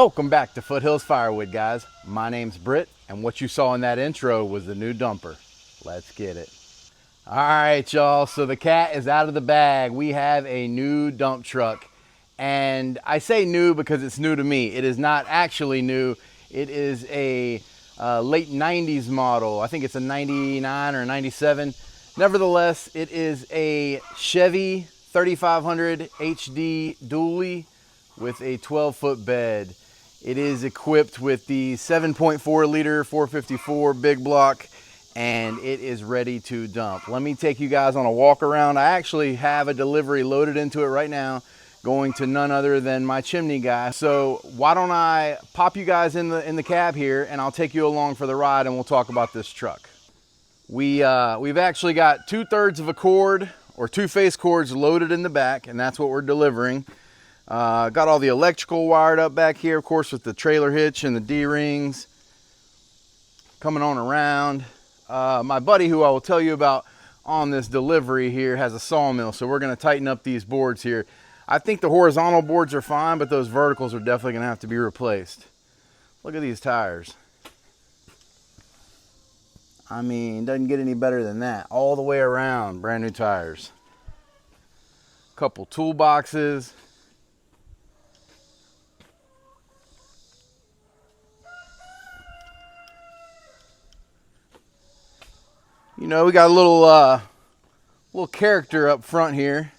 Welcome back to Foothills Firewood, guys. My name's Britt, and what you saw in that intro was the new dumper. Let's get it. All right, y'all, so the cat is out of the bag. We have a new dump truck, and I say new because it's new to me. It is not actually new. It is a late 90s model. I think it's a 99 or 97. Nevertheless, it is a Chevy 3500 HD dually with a 12-foot bed. It is equipped with the 7.4 liter 454 big block, and it is ready to dump. Let me take you guys on a walk around. I actually have a delivery loaded into it right now, going to none other than my chimney guy. So why don't I pop you guys in the cab here, and I'll take you along for the ride, and we'll talk about this truck. We've actually got 2/3 of a cord, or 2-face cords loaded in the back, and that's what we're delivering. Got all the electrical wired up back here, of course, with the trailer hitch and the D-rings coming on around. My buddy, who I will tell you about on this delivery here, has a sawmill, so we're going to tighten up these boards here. I think the horizontal boards are fine, but those verticals are definitely going to have to be replaced. Look at these tires. I mean, doesn't get any better than that. All the way around, brand new tires. Couple toolboxes. You know, we got a little character up front here.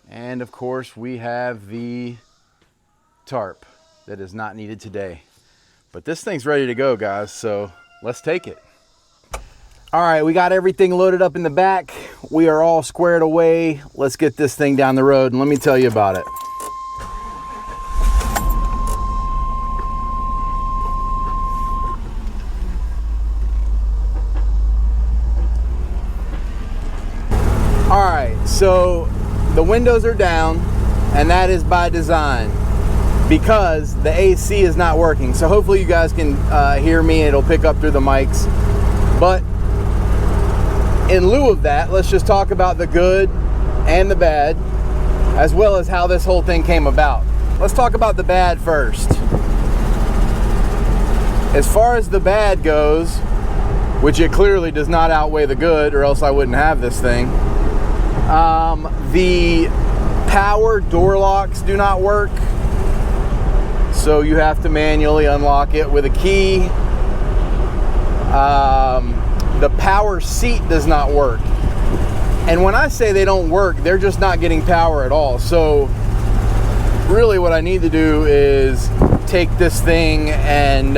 And of course, we have the tarp that is not needed today. But this thing's ready to go, guys, so let's take it. All right, we got everything loaded up in the back. We are all squared away. Let's get this thing down the road, and let me tell you about it. All right, so the windows are down, and that is by design because the AC is not working. So hopefully you guys can hear me. It'll pick up through the mics. But in lieu of that, let's just talk about the good and the bad, as well as how this whole thing came about. Let's talk about the bad first. As far as the bad goes, which it clearly does not outweigh the good, or else I wouldn't have this thing. The power door locks do not work, so you have to manually unlock it with a key. The power seat does not work, and when I say they don't work, they're just not getting power at all. So really what I need to do is take this thing and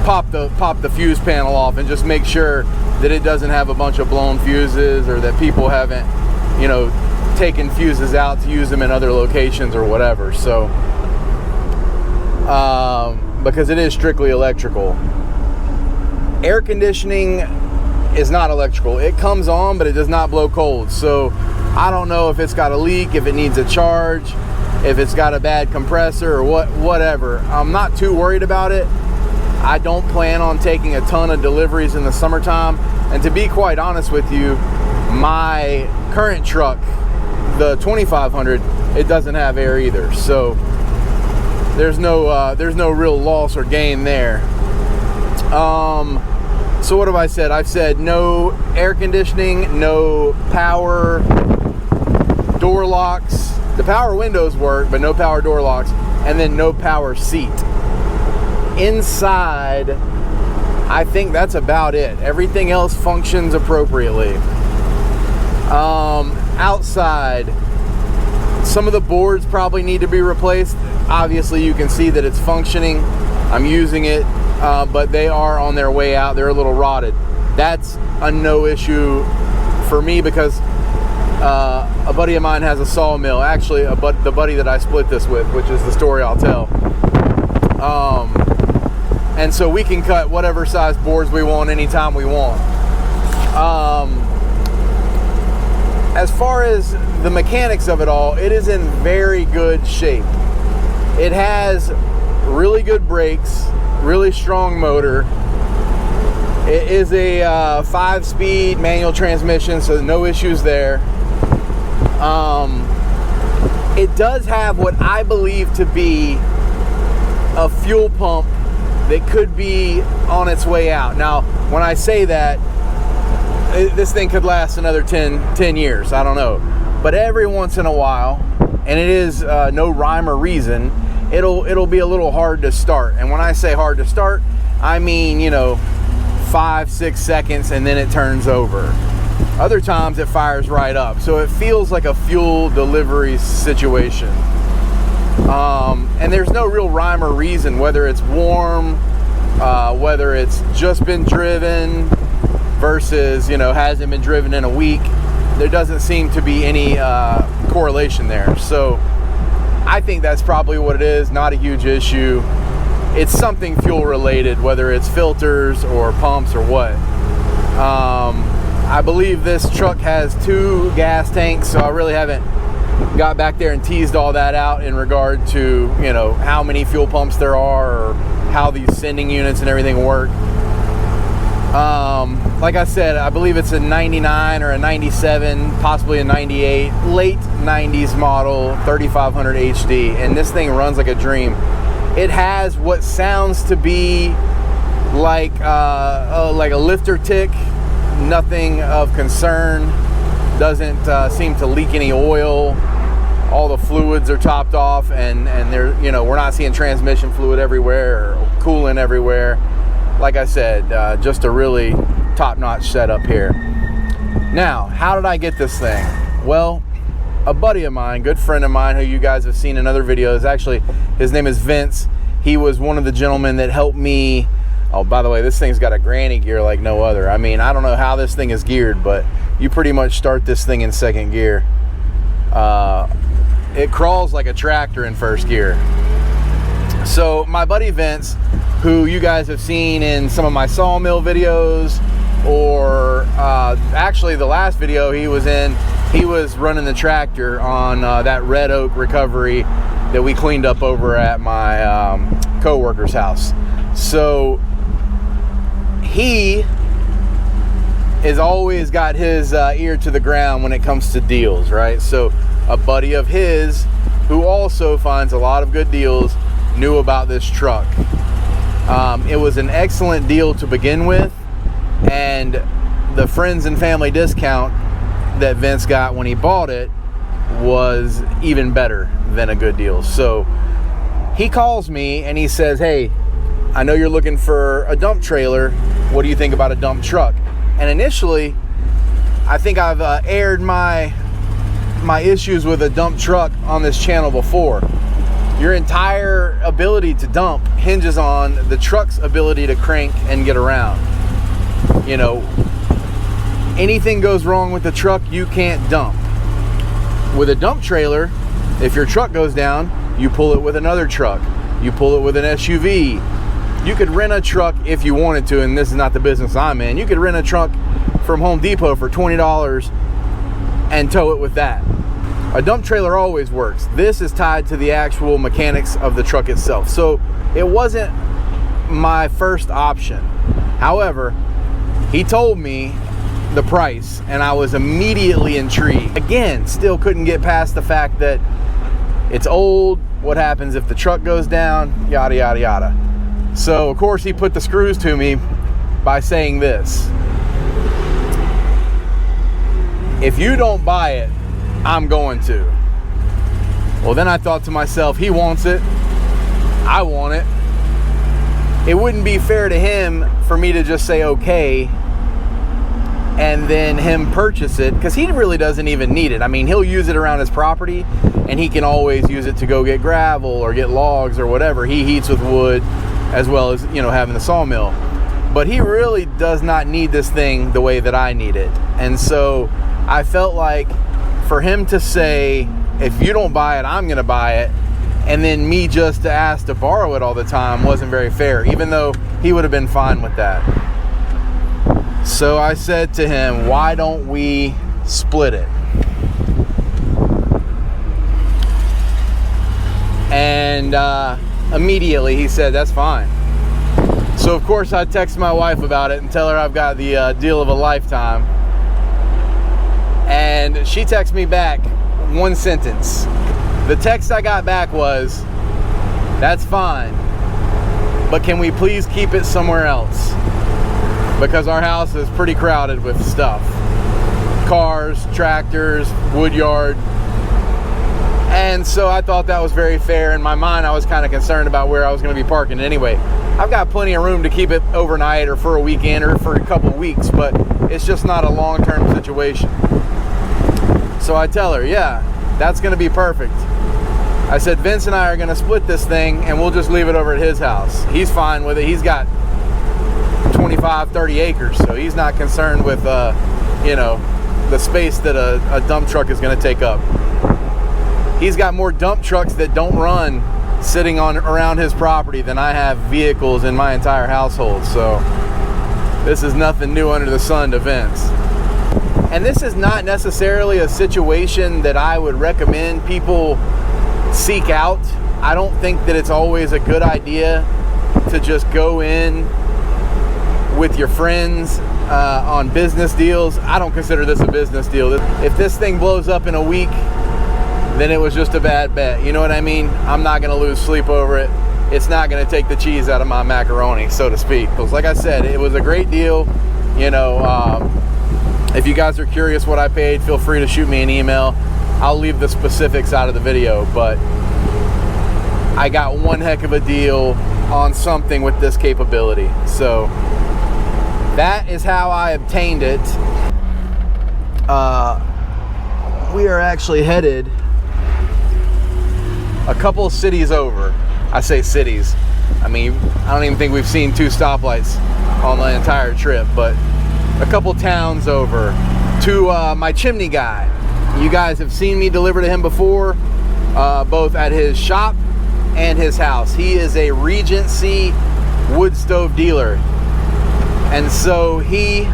pop the fuse panel off and just make sure that it doesn't have a bunch of blown fuses, or that people haven't, you know, taken fuses out to use them in other locations or whatever. So because it is strictly electrical. Air conditioning is not electrical. It comes on, but it does not blow cold. So I don't know if it's got a leak, if it needs a charge, if it's got a bad compressor, or whatever. I'm not too worried about it. I don't plan on taking a ton of deliveries in the summertime, and to be quite honest with you, my current truck, the 2500, it doesn't have air either, so there's no real loss or gain there. So what have I said? I've said no air conditioning, no power door locks. The power windows work, but no power door locks, and then no power seat. Inside, I think that's about it. Everything else functions appropriately. Outside, some of the boards probably need to be replaced. Obviously, you can see that it's functioning. I'm using it, but they are on their way out. They're a little rotted. That's a no issue for me because a buddy of mine has a sawmill. Actually, the buddy that I split this with, which is the story I'll tell. And so we can cut whatever size boards we want anytime we want. As far as the mechanics of it all, it is in very good shape. It has really good brakes, really strong motor. It is a 5-speed manual transmission, so no issues there. it does have what I believe to be a fuel pump that could be on its way out. Now, when I say that, this thing could last another 10 years, I don't know. But every once in a while, and it is no rhyme or reason, it'll be a little hard to start. And when I say hard to start, I mean, 5-6 seconds and then it turns over. Other times it fires right up. So it feels like a fuel delivery situation. And there's no real rhyme or reason, whether it's warm, whether it's just been driven versus, hasn't been driven in a week. There doesn't seem to be any correlation there. So I think that's probably what it is. Not a huge issue. It's something fuel related, whether it's filters or pumps or what. I believe this truck has 2 gas tanks, so I really haven't got back there and teased all that out in regard to, how many fuel pumps there are or how these sending units and everything work. Like I said, I believe it's a 99 or a 97, possibly a 98, late 90s model 3500 HD, and this thing runs like a dream. It has what sounds to be like a lifter tick, nothing of concern, doesn't seem to leak any oil. All the fluids are topped off, and they're, we're not seeing transmission fluid everywhere or coolant everywhere. Like I said, just a really top-notch setup here. Now, how did I get this thing? Well, a buddy of mine, good friend of mine, who you guys have seen in other videos, actually, his name is Vince. He was one of the gentlemen that helped me. Oh, by the way, this thing's got a granny gear like no other. I mean, I don't know how this thing is geared, but you pretty much start this thing in second gear. It crawls like a tractor in first gear. So my buddy Vince, who you guys have seen in some of my sawmill videos, or actually the last video he was in, he was running the tractor on that red oak recovery that we cleaned up over at my co-worker's house. So he has always got his ear to the ground when it comes to deals, right? So a buddy of his, who also finds a lot of good deals, knew about this truck. It was an excellent deal to begin with, and the friends and family discount that Vince got when he bought it was even better than a good deal. So he calls me and he says, "Hey, I know you're looking for a dump trailer. What do you think about a dump truck?" And initially, I think I've aired my issues with a dump truck on this channel before. Your entire ability to dump hinges on the truck's ability to crank and get around. Anything goes wrong with the truck, you can't dump. With a dump trailer, if your truck goes down, you pull it with another truck. You pull it with an SUV. You could rent a truck if you wanted to, and this is not the business I'm in. You could rent a truck from Home Depot for $20 and tow it with that. A dump trailer always works. This is tied to the actual mechanics of the truck itself. So it wasn't my first option. However, he told me the price and I was immediately intrigued. Again, still couldn't get past the fact that it's old. What happens if the truck goes down? Yada, yada, yada. So of course he put the screws to me by saying this: if you don't buy it, I'm going to. Well, then I thought to myself, he wants it, I want it. It wouldn't be fair to him for me to just say okay and then him purchase it, because he really doesn't even need it. I mean, he'll use it around his property and he can always use it to go get gravel or get logs or whatever. He heats with wood as well as, having the sawmill. But he really does not need this thing the way that I need it. And so I felt like for him to say, if you don't buy it, I'm going to buy it, and then me just to ask to borrow it all the time wasn't very fair, even though he would have been fine with that. So I said to him, why don't we split it? And immediately he said, that's fine. So of course I text my wife about it and tell her I've got the deal of a lifetime. And she texts me back one sentence: The text I got back was, "That's fine, but can we please keep it somewhere else? Because our house is pretty crowded with stuff. Cars, tractors, wood yard." And so I thought that was very fair. In my mind, I was kind of concerned about where I was going to be parking anyway. I've got plenty of room to keep it overnight or for a weekend or for a couple weeks, but it's just not a long-term situation. So I tell her, yeah, that's going to be perfect. I said, Vince and I are going to split this thing and we'll just leave it over at his house. He's fine with it. He's got 25, 30 acres, so he's not concerned with, the space that a dump truck is going to take up. He's got more dump trucks that don't run sitting around his property than I have vehicles in my entire household. So this is nothing new under the sun to Vince. And this is not necessarily a situation that I would recommend people seek out. I don't think that it's always a good idea to just go in with your friends on business deals. I don't consider this a business deal. If this thing blows up in a week, then it was just a bad bet. You know what I mean? I'm not going to lose sleep over it. It's not going to take the cheese out of my macaroni, so to speak. Because like I said, it was a great deal. If you guys are curious what I paid, feel free to shoot me an email. I'll leave the specifics out of the video, but I got one heck of a deal on something with this capability. So that is how I obtained it. We are actually headed a couple of cities over. I say cities. I mean, I don't even think we've seen 2 stoplights on the entire trip, but a couple towns over to my chimney guy. You guys have seen me deliver to him before, both at his shop and his house. He is a Regency wood stove dealer. And so he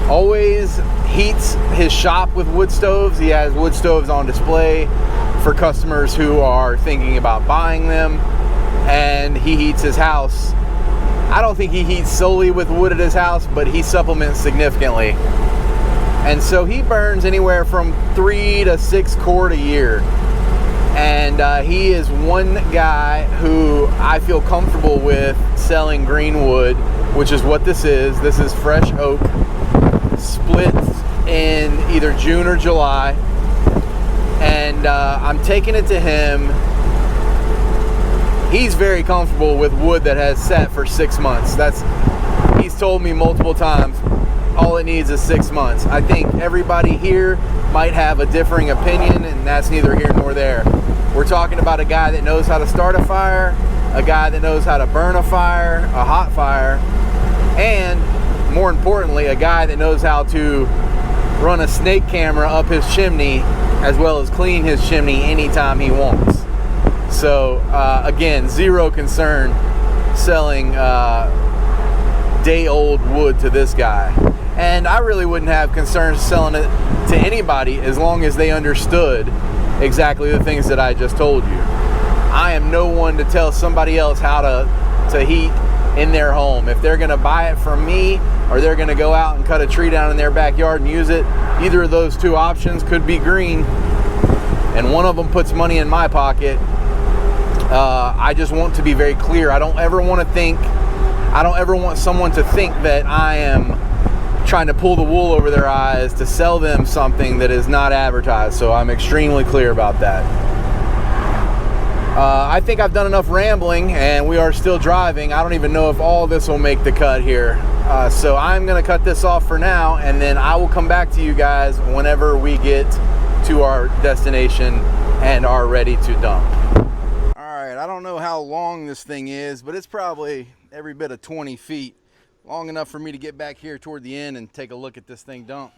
always heats his shop with wood stoves. He has wood stoves on display for customers who are thinking about buying them. And he heats his house. I don't think he heats solely with wood at his house, but he supplements significantly. And so he burns anywhere from 3 to 6 cord a year. And he is one guy who I feel comfortable with selling green wood, which is what this is. This is fresh oak, split in either June or July. And I'm taking it to him. He's very comfortable with wood that has sat for 6 months. He's told me multiple times, all it needs is 6 months. I think everybody here might have a differing opinion, and that's neither here nor there. We're talking about a guy that knows how to start a fire, a guy that knows how to burn a fire, a hot fire, and more importantly, a guy that knows how to run a snake camera up his chimney as well as clean his chimney anytime he wants. So again, zero concern selling day-old wood to this guy. And I really wouldn't have concerns selling it to anybody as long as they understood exactly the things that I just told you. I am no one to tell somebody else how to heat in their home. If they're going to buy it from me or they're going to go out and cut a tree down in their backyard and use it, either of those 2 options could be green, and one of them puts money in my pocket. I just want to be very clear. I don't ever want someone to think that I am trying to pull the wool over their eyes to sell them something that is not advertised. So I'm extremely clear about that. I think I've done enough rambling, and we are still driving. I don't even know if all this will make the cut here. So I'm going to cut this off for now, and then I will come back to you guys whenever we get to our destination and are ready to dump. All right, I don't know how long this thing is, but it's probably every bit of 20 feet. Long enough for me to get back here toward the end and take a look at this thing dump.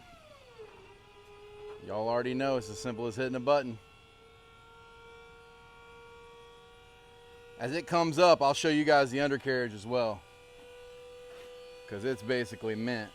Y'all already know it's as simple as hitting a button. As it comes up, I'll show you guys the undercarriage as well, because it's basically mint.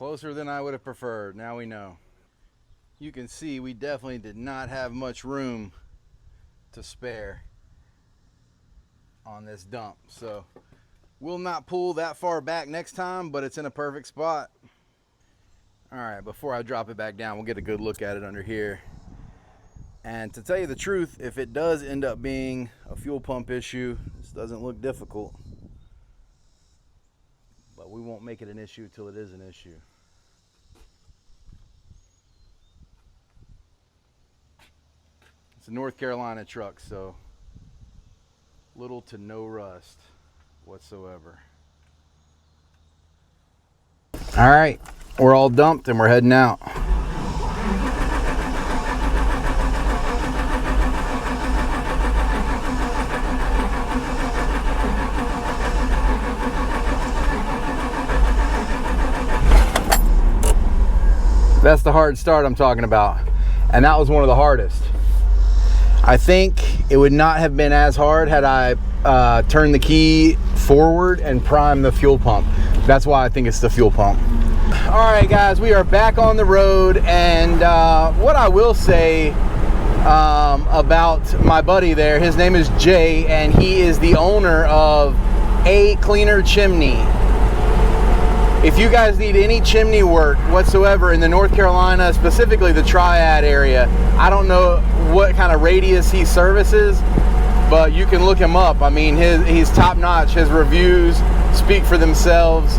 Closer than I would have preferred. Now we know. You can see we definitely did not have much room to spare on this dump. So we'll not pull that far back next time, but it's in a perfect spot. All right, before I drop it back down, we'll get a good look at it under here. And to tell you the truth, if it does end up being a fuel pump issue, this doesn't look difficult. But we won't make it an issue till it is an issue. It's a North Carolina truck, so little to no rust whatsoever. All right, we're all dumped and we're heading out. That's the hard start I'm talking about. And that was one of the hardest. I think it would not have been as hard had I turned the key forward and primed the fuel pump. That's why I think it's the fuel pump. All right, guys, we are back on the road. And what I will say about my buddy there, his name is Jay, and he is the owner of A Cleaner Chimney. If you guys need any chimney work whatsoever in the North Carolina, specifically the Triad area, I don't know what kind of radius he services, but you can look him up. I mean, he's top notch. His reviews speak for themselves.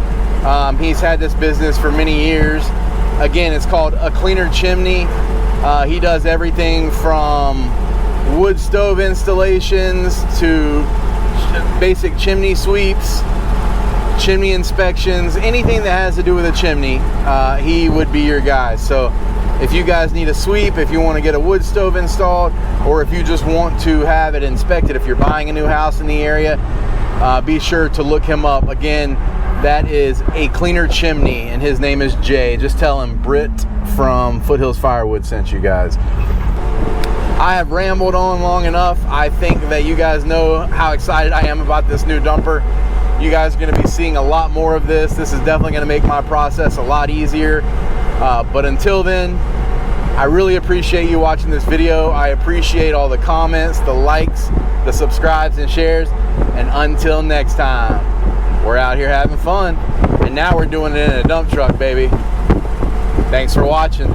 He's had this business for many years. Again, it's called A Cleaner Chimney. He does everything from wood stove installations to basic chimney sweeps, chimney inspections, anything that has to do with a chimney, he would be your guy. So if you guys need a sweep, if you want to get a wood stove installed, or if you just want to have it inspected, if you're buying a new house in the area, be sure to look him up. Again, that is A Cleaner Chimney, and his name is Jay. Just tell him Britt from Foothills Firewood sent you guys. I have rambled on long enough. I think that you guys know how excited I am about this new dumper. You guys are going to be seeing a lot more of this. This is definitely going to make my process a lot easier. But until then, I really appreciate you watching this video. I appreciate all the comments, the likes, the subscribes and shares. And until next time, we're out here having fun. And now we're doing it in a dump truck, baby. Thanks for watching.